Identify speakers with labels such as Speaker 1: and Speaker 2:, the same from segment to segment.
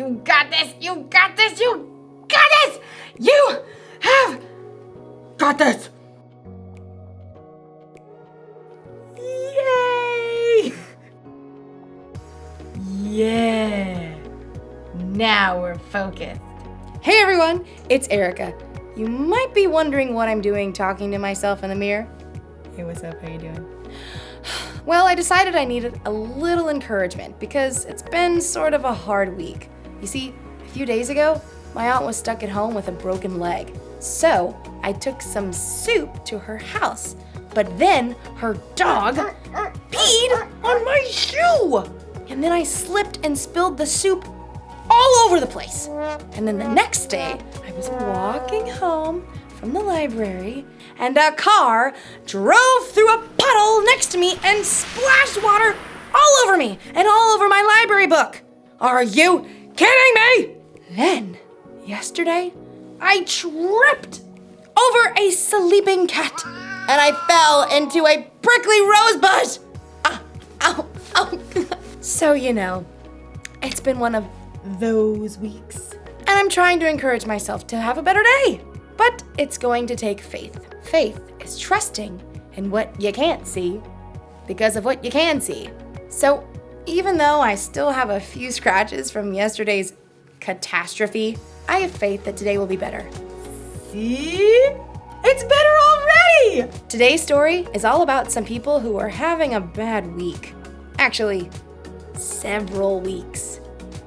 Speaker 1: You got this! You got this! You got this! You have got this! Yay! Yeah! Now we're focused.
Speaker 2: Hey everyone, it's Erica. You might be wondering what I'm doing talking to myself in the mirror.
Speaker 1: Hey, what's up? How you doing?
Speaker 2: Well, I decided I needed a little encouragement because it's been sort of a hard week. You see, a few days ago, my aunt was stuck at home with a broken leg. So I took some soup to her house, but then her dog peed on my shoe. And then I slipped and spilled the soup all over the place. And then the next day, I was walking home from the library and a car drove through a puddle next to me and splashed water all over me and all over my library book. Are you kidding me? Then, yesterday, I tripped over a sleeping cat and I fell into a prickly rose bush. Ow. So, it's been one of those weeks. And I'm trying to encourage myself to have a better day. But it's going to take faith. Faith is trusting in what you can't see because of what you can see. So even though I still have a few scratches from yesterday's catastrophe, I have faith that today will be better.
Speaker 1: See? It's better already!
Speaker 2: Today's story is all about some people who are having a bad week. Actually, several weeks.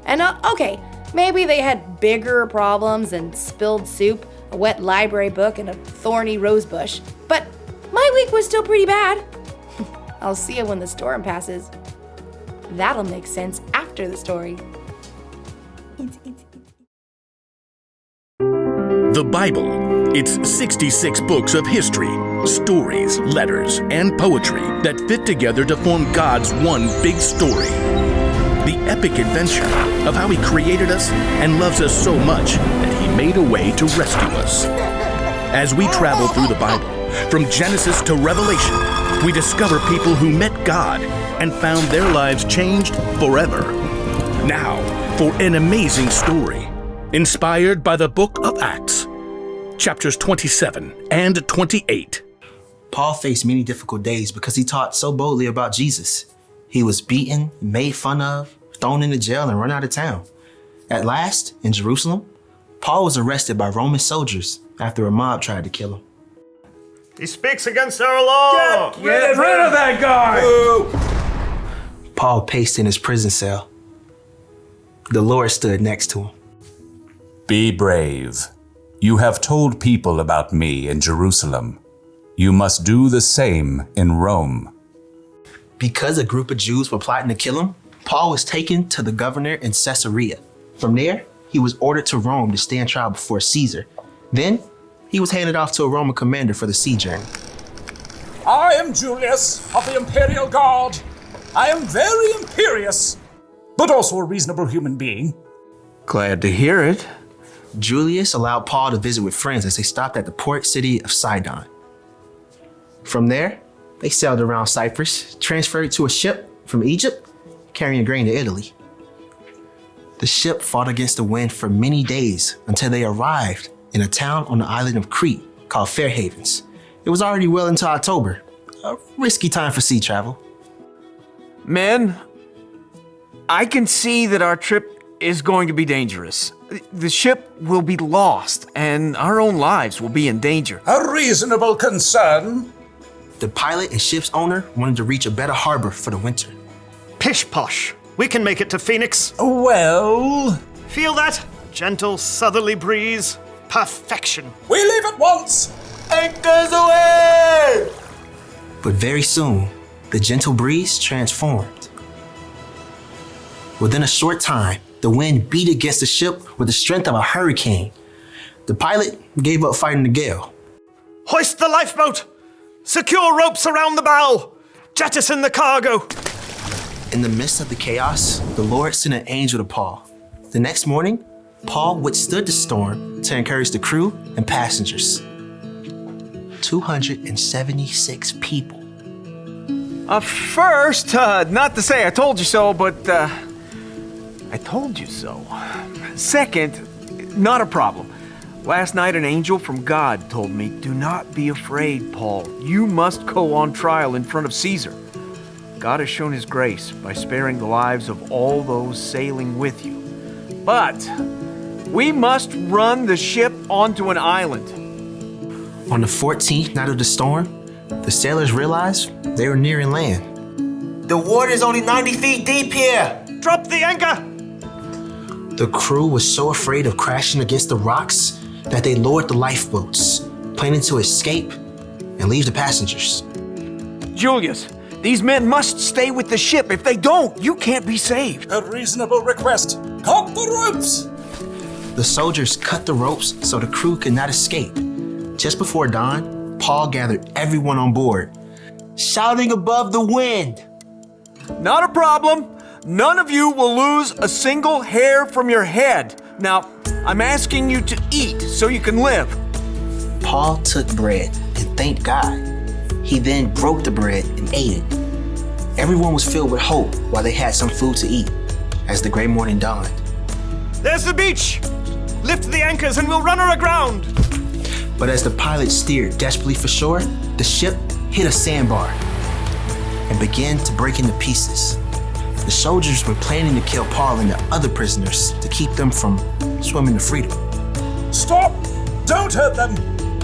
Speaker 2: And okay, maybe they had bigger problems than spilled soup, a wet library book, and a thorny rose bush. But my week was still pretty bad. I'll see you when the storm passes. That'll make sense after the story.
Speaker 3: The Bible. It's 66 books of history, stories, letters, and poetry that fit together to form God's one big story. The epic adventure of how He created us and loves us so much that He made a way to rescue us. As we travel through the Bible, from Genesis to Revelation, we discover people who met God and found their lives changed forever. Now, for an amazing story, inspired by the book of Acts, chapters 27 and 28.
Speaker 4: Paul faced many difficult days because he taught so boldly about Jesus. He was beaten, made fun of, thrown into jail, and run out of town. At last, in Jerusalem, Paul was arrested by Roman soldiers after a mob tried to kill him.
Speaker 5: He speaks against our law!
Speaker 6: Get rid of that guy!
Speaker 4: Paul paced in his prison cell. The Lord stood next to him.
Speaker 7: Be brave. You have told people about me in Jerusalem. You must do the same in Rome.
Speaker 4: Because a group of Jews were plotting to kill him, Paul was taken to the governor in Caesarea. From there, he was ordered to Rome to stand trial before Caesar. Then, he was handed off to a Roman commander for the sea journey.
Speaker 6: I am Julius of the Imperial Guard. I am very imperious, but also a reasonable human being.
Speaker 8: Glad to hear it.
Speaker 4: Julius allowed Paul to visit with friends as they stopped at the port city of Sidon. From there, they sailed around Cyprus, transferred to a ship from Egypt, carrying grain to Italy. The ship fought against the wind for many days until they arrived in a town on the island of Crete called Fair Havens. It was already well into October, a risky time for sea travel.
Speaker 8: Men, I can see that our trip is going to be dangerous. The ship will be lost and our own lives will be in danger.
Speaker 6: A reasonable concern.
Speaker 4: The pilot and ship's owner wanted to reach a better harbor for the winter.
Speaker 5: Pish posh. We can make it to Phoenix.
Speaker 6: Well,
Speaker 5: Feel that? Gentle southerly breeze. Perfection.
Speaker 6: we leave at once.
Speaker 8: Anchors away!
Speaker 4: But very soon, the gentle breeze transformed. Within a short time, the wind beat against the ship with the strength of a hurricane. The pilot gave up fighting the gale.
Speaker 5: Hoist the lifeboat! Secure ropes around the bow! Jettison the cargo!
Speaker 4: In the midst of the chaos, the Lord sent an angel to Paul. The next morning, Paul withstood the storm to encourage the crew and passengers. 276 people.
Speaker 8: First, not to say I told you so, but I told you so. Second, not a problem. Last night, an angel from God told me, do not be afraid, Paul. You must go on trial in front of Caesar. God has shown his grace by sparing the lives of all those sailing with you. But we must run the ship onto an island.
Speaker 4: On the 14th night of the storm, the sailors realized they were nearing land. The water's only 90 feet deep here.
Speaker 5: Drop the anchor!
Speaker 4: The crew was so afraid of crashing against the rocks that they lowered the lifeboats, planning to escape and leave the passengers.
Speaker 8: Julius, these men must stay with the ship. If they don't, you can't be saved.
Speaker 6: A reasonable request. Cut the ropes!
Speaker 4: The soldiers cut the ropes so the crew could not escape. Just before dawn, Paul gathered everyone on board, shouting above the wind.
Speaker 8: Not a problem. None of you will lose a single hair from your head. Now, I'm asking you to eat so you can live.
Speaker 4: Paul took bread and thanked God. He then broke the bread and ate it. Everyone was filled with hope while they had some food to eat as the gray morning dawned.
Speaker 5: There's the beach! Lift the anchors and we'll run her aground!
Speaker 4: But as the pilot steered desperately for shore, the ship hit a sandbar and began to break into pieces. The soldiers were planning to kill Paul and the other prisoners to keep them from swimming to freedom.
Speaker 6: Stop! Don't hurt them!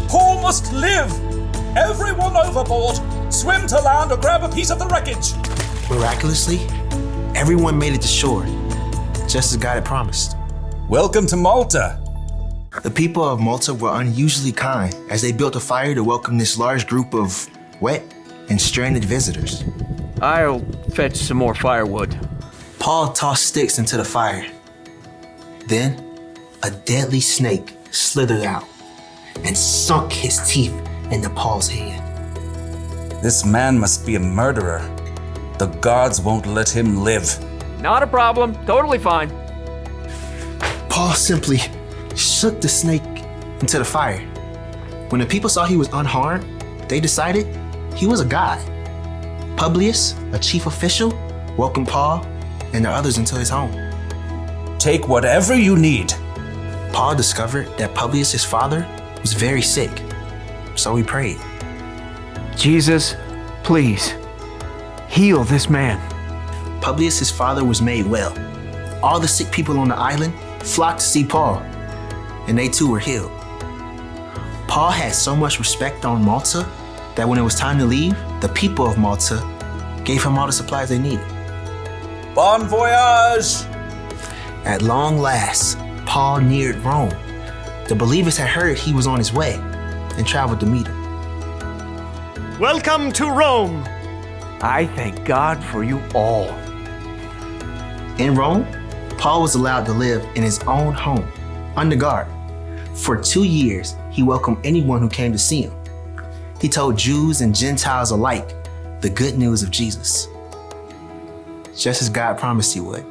Speaker 6: Paul must live! Everyone overboard! Swim to land or grab a piece of the wreckage!
Speaker 4: Miraculously, everyone made it to shore, just as God had promised.
Speaker 7: Welcome to Malta.
Speaker 4: The people of Malta were unusually kind as they built a fire to welcome this large group of wet and stranded visitors.
Speaker 8: I'll fetch some more firewood.
Speaker 4: Paul tossed sticks into the fire. Then, a deadly snake slithered out and sunk his teeth into Paul's hand.
Speaker 7: This man must be a murderer. The gods won't let him live.
Speaker 8: Not a problem. Totally fine.
Speaker 4: Paul simply shook the snake into the fire. When the people saw he was unharmed, they decided he was a god. Publius, a chief official, welcomed Paul and the others into his home.
Speaker 7: Take whatever you need.
Speaker 4: Paul discovered that Publius' father was very sick, so he prayed.
Speaker 8: Jesus, please, heal this man.
Speaker 4: Publius' father was made well. All the sick people on the island flocked to see Paul, and they too were healed. Paul had so much respect on Malta that when it was time to leave, the people of Malta gave him all the supplies they needed.
Speaker 7: Bon voyage!
Speaker 4: At long last, Paul neared Rome. The believers had heard he was on his way and traveled to meet him.
Speaker 5: Welcome to Rome!
Speaker 8: I thank God for you all.
Speaker 4: In Rome, Paul was allowed to live in his own home, under guard. For 2 years, he welcomed anyone who came to see him. He told Jews and Gentiles alike the good news of Jesus, just as God promised he would.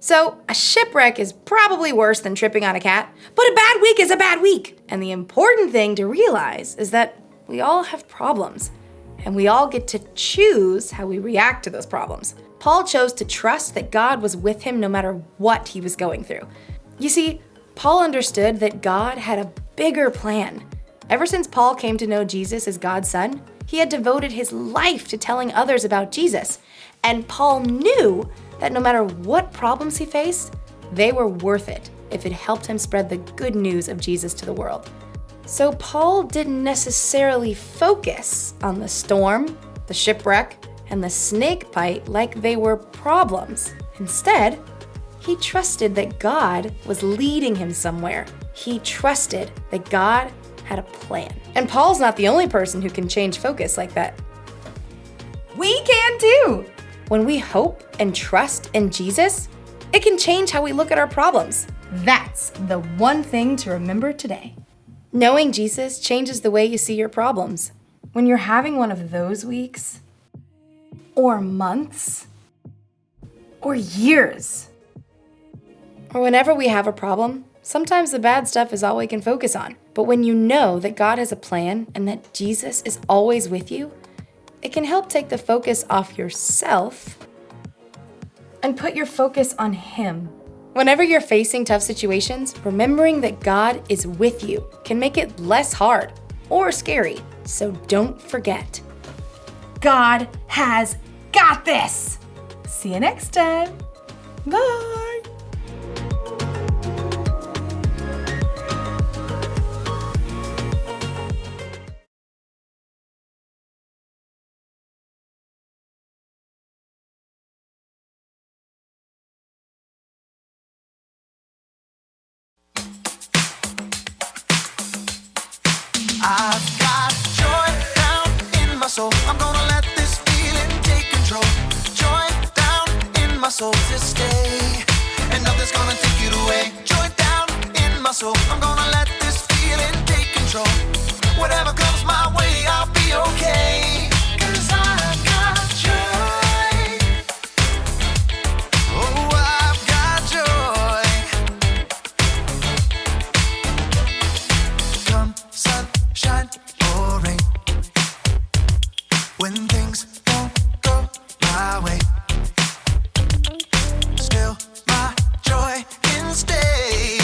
Speaker 2: So, a shipwreck is probably worse than tripping on a cat, but a bad week is a bad week. And the important thing to realize is that we all have problems, and we all get to choose how we react to those problems. Paul chose to trust that God was with him no matter what he was going through. You see, Paul understood that God had a bigger plan. Ever since Paul came to know Jesus as God's son, he had devoted his life to telling others about Jesus. And Paul knew that no matter what problems he faced, they were worth it if it helped him spread the good news of Jesus to the world. So Paul didn't necessarily focus on the storm, the shipwreck, and the snake bite like they were problems. Instead, he trusted that God was leading him somewhere. He trusted that God had a plan. And Paul's not the only person who can change focus like that. We can too! When we hope and trust in Jesus, it can change how we look at our problems. That's the one thing to remember today. Knowing Jesus changes the way you see your problems. When you're having one of those weeks, or months, or years, or whenever we have a problem, sometimes the bad stuff is all we can focus on. But when you know that God has a plan and that Jesus is always with you, it can help take the focus off yourself and put your focus on Him. Whenever you're facing tough situations, remembering that God is with you can make it less hard or scary. So don't forget.
Speaker 1: God has got this. See you next time. Bye.
Speaker 9: I've got joy down in my soul. I'm gonna let this feeling take control. Joy down in my soul to stay, and nothing's gonna take it away. Joy down in my soul. I'm gonna let this feeling take control. Whatever comes my way, I'll be okay. 'Cause I've got joy. Oh, I've got joy. Come sunshine or rain, when things don't go my way, still my joy can stay.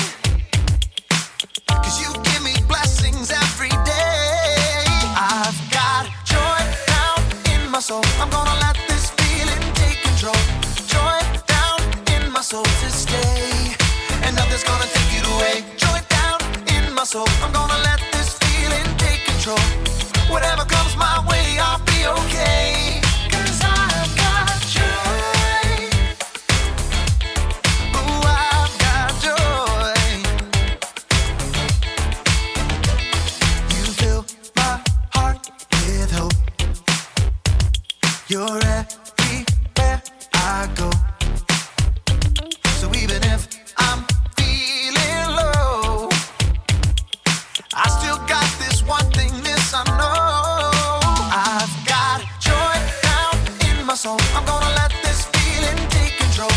Speaker 9: 'Cause you give me blessings every day. I've got joy down in my soul. I'm gonna let this feeling take control. Joy down in my soul to stay, and nothing's gonna take it away. Joy down in my soul. I'm gonna let this feeling take control. Whatever comes my way, I'll be okay. 'Cause I've got joy. Oh, I've got joy. You fill my heart with hope. You're everywhere I go. So even if I'm feeling low, I still got this one thing, this I know. I've got joy down in my soul. I'm gonna let this feeling take control.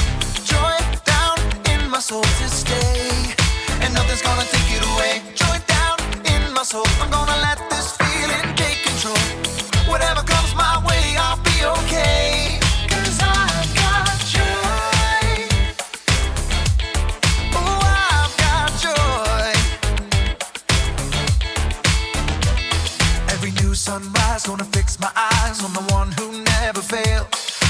Speaker 9: Joy down in my soul to stay, and nothing's gonna take it away. Joy down in my soul. I'm gonna let this feeling take control. Whatever comes my way, I'll be okay. 'Cause I've got joy. Oh, I've got joy. Every new sunrise gonna fix my eyes on the one who never fails.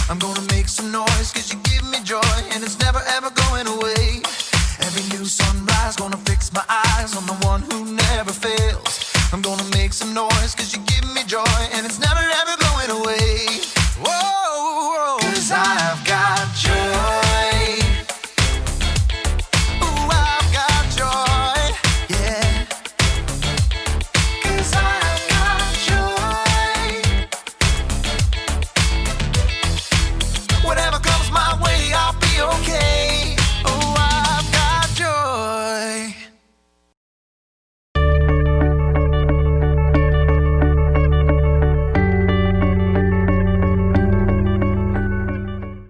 Speaker 9: I'm gonna make some noise 'cause you give me joy, and it's never ever going away. Every new sunrise gonna fix my eyes on the one who never fails. I'm gonna make some noise 'cause you